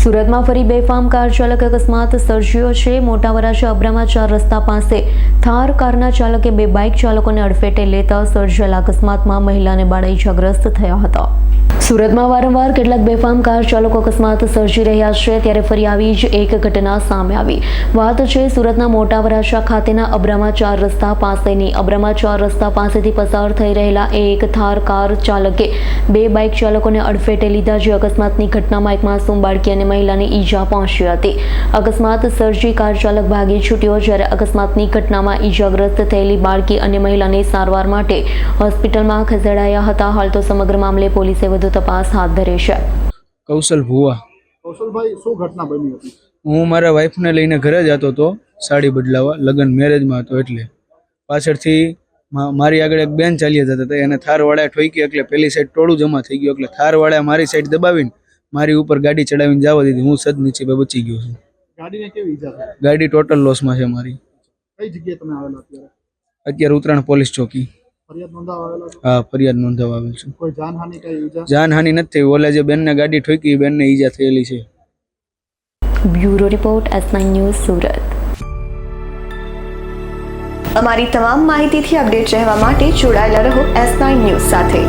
સુરતમાં ફરી બેફામ કાર ચાલક અકસ્માત સર્જ્યો છે। મોટા વરાછા અબ્રામા 4 રસ્તા પાસે થાર કારના ચાલકે 2 બાઇક ચાલકોને અડફેટે લેતા સર્જાયેલા અકસ્માતમાં મહિલા અને બાળક ઇજાગ્રસ્ત થયા હતા। સુરતમાં વારંવાર કેટલાક બેફામ કાર ચાલકો અકસ્માત સર્જી રહ્યા છે, ત્યારે ફરી આવી જ એક ઘટના સામે આવી। વાત છે સુરતના મોટા વરાછા ખાતેના અબ્રામા 4 રસ્તા પાસેની। અબ્રામા 4 રસ્તા પાસેથી પસાર થઈ રહેલા એક થાર કાર ચાલકે 2 બાઇક ચાલકોને અડફેટે લીધા, જે અકસ્માતની ઘટનામાં એક માસૂમ બાળકી અને મહિલાને ઈજા પહોંચી હતી। અકસ્માત સર્જી કાર ચાલક ભાગી છૂટ્યો, જ્યારે અકસ્માતની ઘટનામાં ઈજાગ્રસ્ત થયેલી બાળકી અને મહિલાને સારવાર માટે હોસ્પિટલમાં ખસેડાયા હતા। હાલ તો સમગ્ર મામલે પોલીસે વધુ તપાસ હાથ ધરી છે। કૌશલ ભુવા। કૌશલભાઈ, શું ઘટના બની હતી? હું મારા વાઈફને લઈને ઘરે જતો હતો, સાડી બદલાવા, લગ્ન મેરેજમાં હતો, એટલે પાછળથી મારી આગળ એક બેન ચાલી જતા હતા, એને થારવાળાએ ઠોકી, એટલે પેલી સાઈડ ટોળું જમા થઈ ગયું, એટલે થારવાળાએ મારી સાઈડ દબાવીને મારી ઉપર ગાડી ચડાવીને જવા દીધી। હું સદ નીચે બચી ગયો છું। ગાડીને કેવી ઈજા થઈ? ગાડી ટોટલ લોસમાં છે મારી। કઈ જગ્યાએ તમે આવેલા અત્યારે? અત્યારે ઉત્તરાયણ પોલીસ ચોકી। ફરિયાદ નોંધાવા આવેલા છો? હા, ફરિયાદ નોંધાવા આવેલ છું। કોઈ જાનહાનિ કઈ ઈજા? જાનહાનિ નથી થઈ, ઓલા જે બેનને ગાડી ઠોકી બેનને ઈજા થયેલી છે। Bureau report, S9 news, Surat. અમારી તમામ માહિતીથી અપડેટ રહેવા માટે જોડાયેલા રહો S9 ન્યૂઝ સાથે।